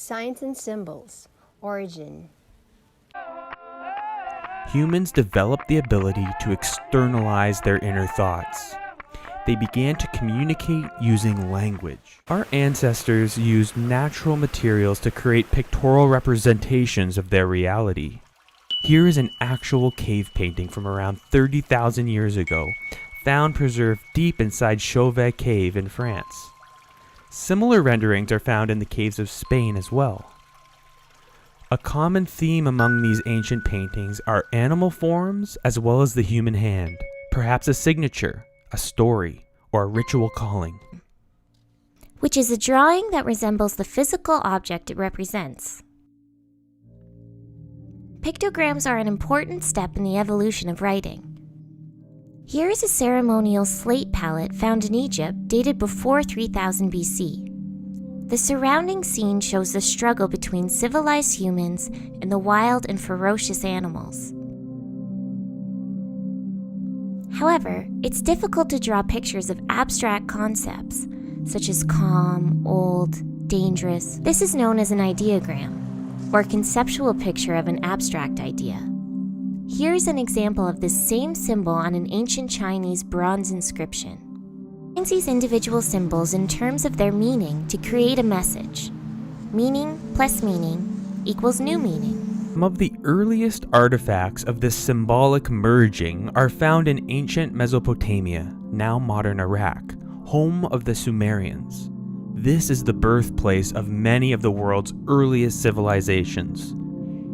Signs and symbols. Origin. Humans developed the ability to externalize their inner thoughts. They began to communicate using language. Our ancestors used natural materials to create pictorial representations of their reality. Here is an actual cave painting from around 30,000 years ago, found preserved deep inside Chauvet Cave in France. Similar renderings are found in the caves of Spain as well. A common theme among these ancient paintings are animal forms as well as the human hand, perhaps a signature, a story, or a ritual calling. Which is a drawing that resembles the physical object it represents. Pictograms are an important step in the evolution of writing. Here is a ceremonial slate palette found in Egypt dated before 3000 BC. The surrounding scene shows the struggle between civilized humans and the wild and ferocious animals. However, it's difficult to draw pictures of abstract concepts, such as calm, old, dangerous. This is known as an ideogram, or conceptual picture of an abstract idea. Here's an example of this same symbol on an ancient Chinese bronze inscription. It these individual symbols in terms of their meaning to create a message. Meaning plus meaning equals new meaning. Some of the earliest artifacts of this symbolic merging are found in ancient Mesopotamia, now modern Iraq, home of the Sumerians. This is the birthplace of many of the world's earliest civilizations.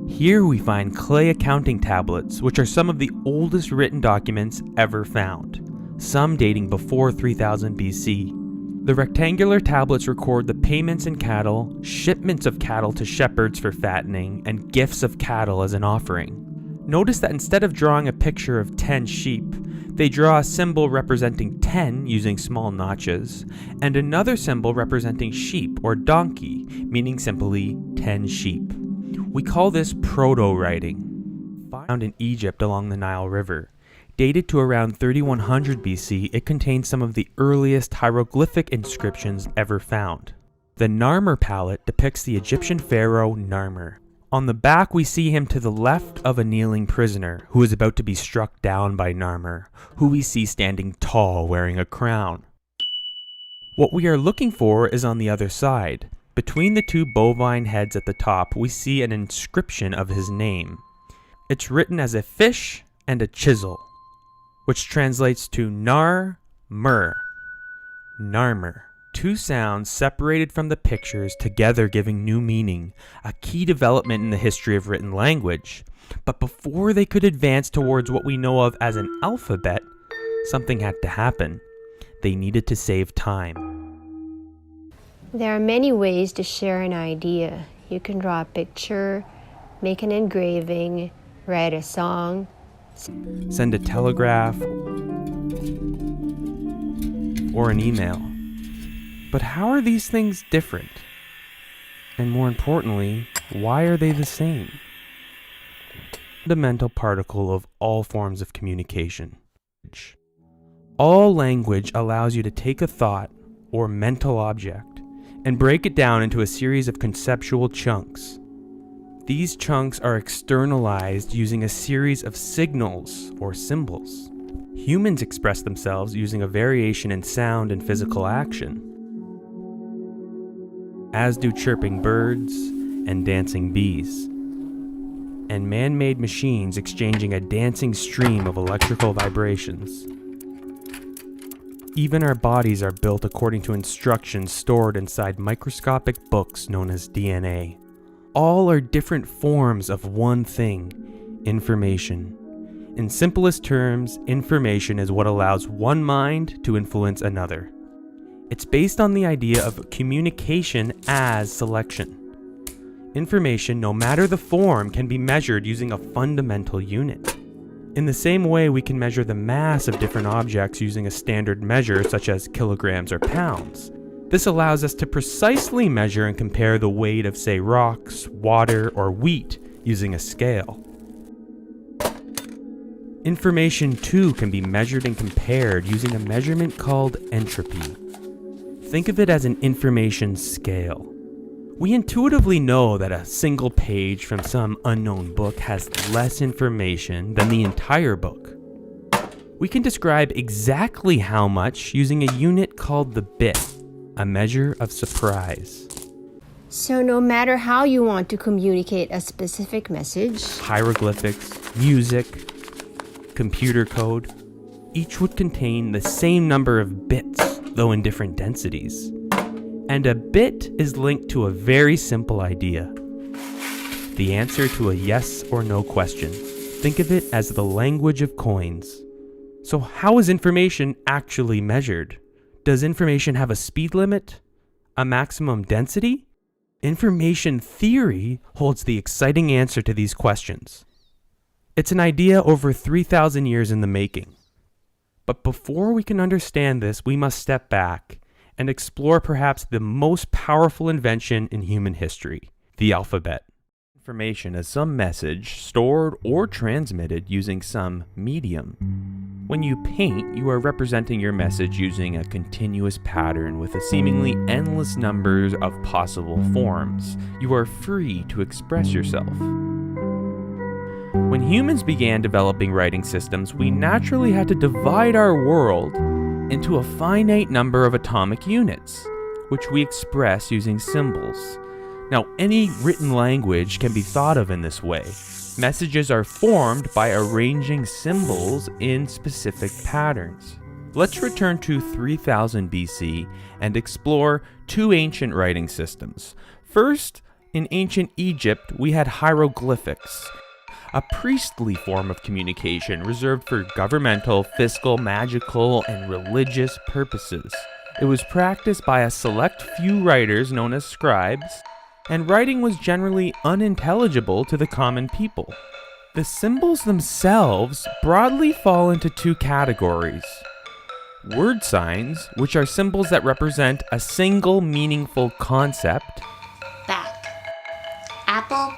Here we find clay accounting tablets, which are some of the oldest written documents ever found, some dating before 3000 BC. The rectangular tablets record the payments in cattle, shipments of cattle to shepherds for fattening, and gifts of cattle as an offering. Notice that instead of drawing a picture of 10 sheep, they draw a symbol representing 10 using small notches, and another symbol representing sheep or donkey, meaning simply 10 sheep. We call this proto-writing. Found in Egypt along the Nile River. Dated to around 3100 BC, it contains some of the earliest hieroglyphic inscriptions ever found. The Narmer palette depicts the Egyptian pharaoh Narmer. On the back, we see him to the left of a kneeling prisoner who is about to be struck down by Narmer, who we see standing tall wearing a crown. What we are looking for is on the other side. Between the two bovine heads at the top, we see an inscription of his name. It's written as a fish and a chisel, which translates to Nar-mer, Narmer. Two sounds separated from the pictures, together giving new meaning, a key development in the history of written language. But before they could advance towards what we know of as an alphabet, something had to happen. They needed to save time. There are many ways to share an idea. You can draw a picture, make an engraving, write a song, send a telegraph or an email. But how are these things different? And more importantly, why are they the same? Fundamental particle of all forms of communication. All language allows you to take a thought or mental object and break it down into a series of conceptual chunks. These chunks are externalized using a series of signals or symbols. Humans express themselves using a variation in sound and physical action, as do chirping birds and dancing bees, and man-made machines exchanging a dancing stream of electrical vibrations. Even our bodies are built according to instructions stored inside microscopic books known as DNA. All are different forms of one thing, information. In simplest terms, information is what allows one mind to influence another. It's based on the idea of communication as selection. Information, no matter the form, can be measured using a fundamental unit. In the same way, we can measure the mass of different objects using a standard measure such as kilograms or pounds. This allows us to precisely measure and compare the weight of, say, rocks, water, or wheat using a scale. Information, too, can be measured and compared using a measurement called entropy. Think of it as an information scale. We intuitively know that a single page from some unknown book has less information than the entire book. We can describe exactly how much using a unit called the bit, a measure of surprise. So no matter how you want to communicate a specific message, Hieroglyphics, music, computer code, each would contain the same number of bits, though in different densities. And a bit is linked to a very simple idea. The answer to a yes or no question. Think of it as the language of coins. So how is information actually measured? Does information have a speed limit? A maximum density? Information theory holds the exciting answer to these questions. It's an idea over 3,000 years in the making. But before we can understand this, we must step back and explore perhaps the most powerful invention in human history, the alphabet. Information is some message stored or transmitted using some medium. When you paint, you are representing your message using a continuous pattern with a seemingly endless number of possible forms. You are free to express yourself. When humans began developing writing systems, we naturally had to divide our world into a finite number of atomic units, which we express using symbols. Now, any written language can be thought of in this way. Messages are formed by arranging symbols in specific patterns. Let's return to 3000 BC and explore two ancient writing systems. First, in ancient Egypt, we had hieroglyphics, a priestly form of communication reserved for governmental, fiscal, magical, and religious purposes. It was practiced by a select few writers known as scribes, and writing was generally unintelligible to the common people. The symbols themselves broadly fall into two categories. Word signs, which are symbols that represent a single meaningful concept, Back. Apple.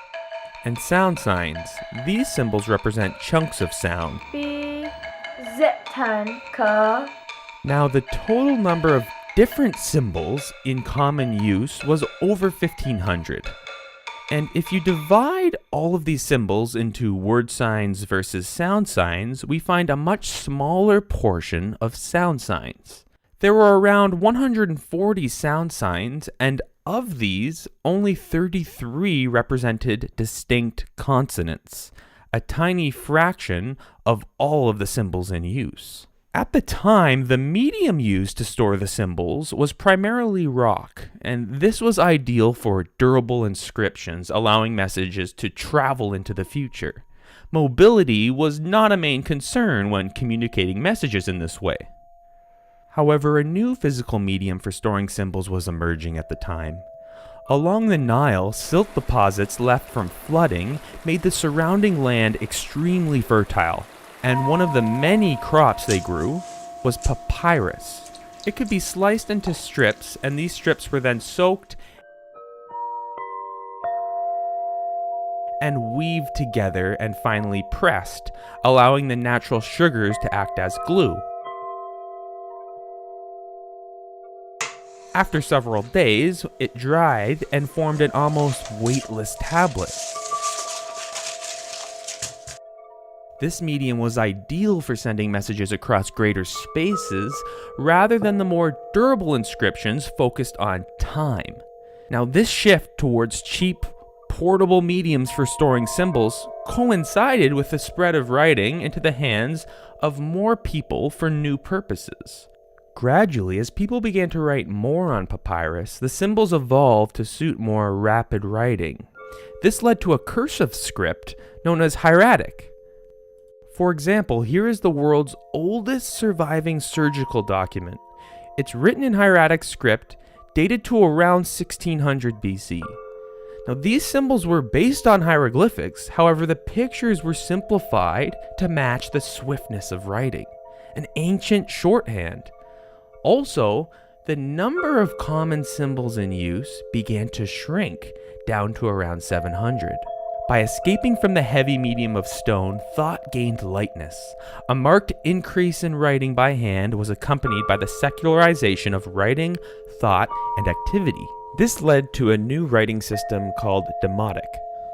and sound signs. These symbols represent chunks of sound. Now, the total number of different symbols in common use was over 1,500. And if you divide all of these symbols into word signs versus sound signs, we find a much smaller portion of sound signs. There were around 140 sound signs, and of these, only 33 represented distinct consonants, a tiny fraction of all of the symbols in use. At the time, the medium used to store the symbols was primarily rock, and this was ideal for durable inscriptions, allowing messages to travel into the future. Mobility was not a main concern when communicating messages in this way. However, a new physical medium for storing symbols was emerging at the time. Along the Nile, silt deposits left from flooding made the surrounding land extremely fertile, and one of the many crops they grew was papyrus. It could be sliced into strips, and these strips were then soaked and weaved together and finally pressed, allowing the natural sugars to act as glue. After several days, it dried and formed an almost weightless tablet. This medium was ideal for sending messages across greater spaces rather than the more durable inscriptions focused on time. Now, this shift towards cheap, portable mediums for storing symbols coincided with the spread of writing into the hands of more people for new purposes. Gradually, as people began to write more on papyrus, the symbols evolved to suit more rapid writing. This led to a cursive script known as hieratic. For example, here is the world's oldest surviving surgical document. It's written in hieratic script, dated to around 1600 BC. Now, these symbols were based on hieroglyphics, however, the pictures were simplified to match the swiftness of writing, an ancient shorthand. Also, the number of common symbols in use began to shrink down to around 700. By escaping from the heavy medium of stone, thought gained lightness. A marked increase in writing by hand was accompanied by the secularization of writing, thought, and activity. This led to a new writing system called Demotic,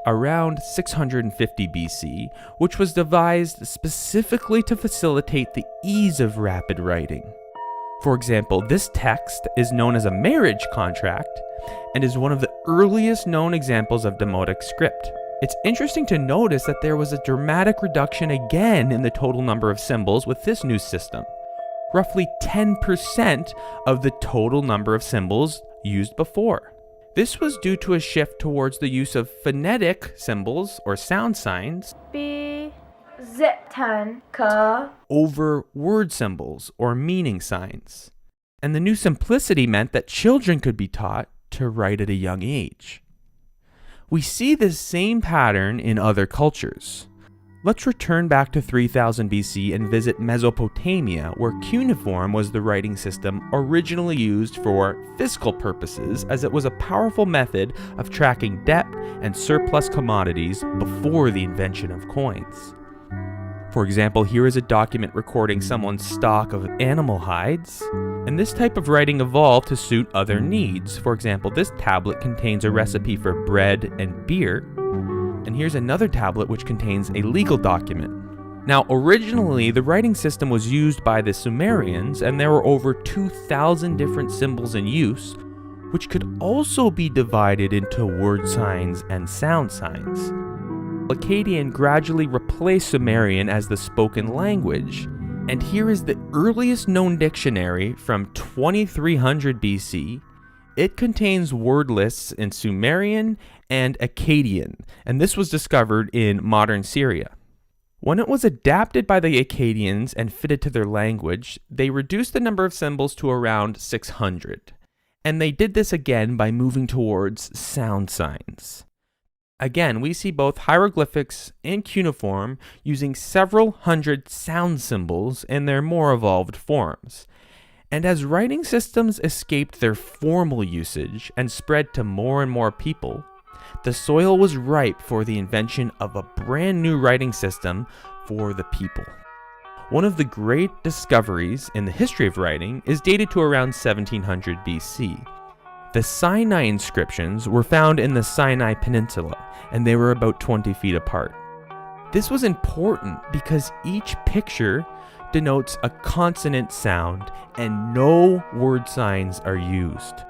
around 650 BC, which was devised specifically to facilitate the ease of rapid writing. For example, this text is known as a marriage contract and is one of the earliest known examples of Demotic script. It's interesting to notice that there was a dramatic reduction again in the total number of symbols with this new system, roughly 10% of the total number of symbols used before. This was due to a shift towards the use of phonetic symbols or sound signs over word symbols or meaning signs. And the new simplicity meant that children could be taught to write at a young age. We see this same pattern in other cultures. Let's return back to 3000 BC and visit Mesopotamia, where cuneiform was the writing system originally used for fiscal purposes, as it was a powerful method of tracking debt and surplus commodities before the invention of coins. For example, here is a document recording someone's stock of animal hides, and this type of writing evolved to suit other needs. For example, this tablet contains a recipe for bread and beer, and here's another tablet which contains a legal document. Now, originally, the writing system was used by the Sumerians, and there were over 2,000 different symbols in use, which could also be divided into word signs and sound signs. Akkadian gradually replaced Sumerian as the spoken language, and here is the earliest known dictionary from 2300 BC. It contains word lists in Sumerian and Akkadian, and this was discovered in modern Syria. When it was adapted by the Akkadians and fitted to their language, they reduced the number of symbols to around 600. And they did this again by moving towards sound signs. Again, we see both hieroglyphics and cuneiform using several hundred sound symbols in their more evolved forms. And as writing systems escaped their formal usage and spread to more and more people, the soil was ripe for the invention of a brand new writing system for the people. One of the great discoveries in the history of writing is dated to around 1700 BC. The Sinai inscriptions were found in the Sinai Peninsula, and they were about 20 feet apart. This was important because each picture denotes a consonant sound and no word signs are used.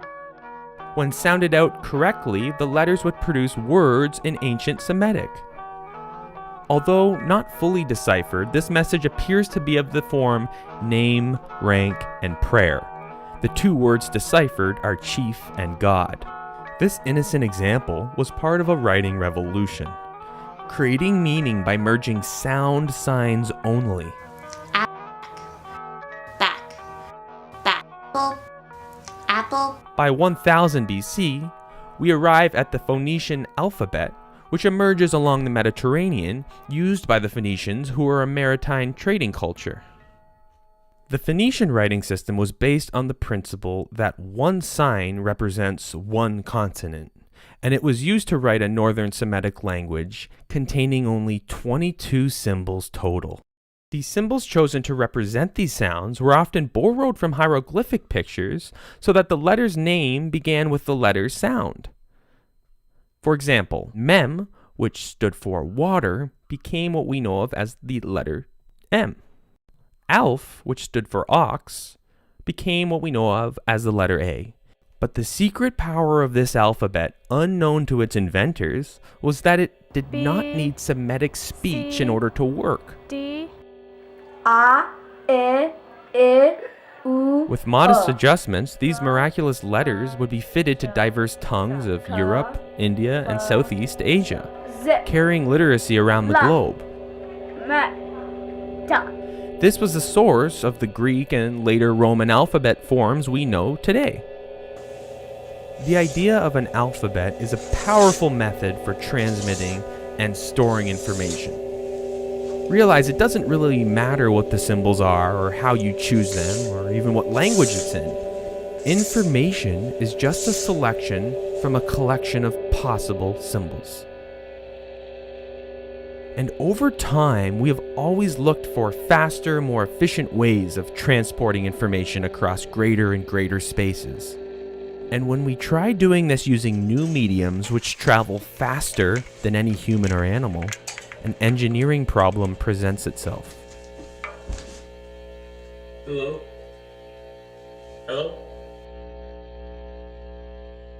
When sounded out correctly, the letters would produce words in ancient Semitic. Although not fully deciphered, this message appears to be of the form name, rank, and prayer. The two words deciphered are chief and God. This innocent example was part of a writing revolution, creating meaning by merging sound signs only. Apple. By 1000 BC, we arrive at the Phoenician alphabet, which emerges along the Mediterranean, used by the Phoenicians, who were a maritime trading culture. The Phoenician writing system was based on the principle that one sign represents one consonant, and it was used to write a Northern Semitic language containing only 22 symbols total. These symbols chosen to represent these sounds were often borrowed from hieroglyphic pictures so that the letter's name began with the letter's sound. For example, Mem, which stood for water, became what we know of as the letter M. Alf, which stood for ox, became what we know of as the letter A. But the secret power of this alphabet, unknown to its inventors, was that it did not need Semitic speech in order to work. With modest adjustments, these miraculous letters would be fitted to diverse tongues of Europe, India, and Southeast Asia, carrying literacy around the globe. This was the source of the Greek and later Roman alphabet forms we know today. The idea of an alphabet is a powerful method for transmitting and storing information. Realize it doesn't really matter what the symbols are or how you choose them or even what language it's in. Information is just a selection from a collection of possible symbols. And over time, we have always looked for faster, more efficient ways of transporting information across greater and greater spaces. And when we try doing this using new mediums which travel faster than any human or animal, an engineering problem presents itself. Hello? Hello?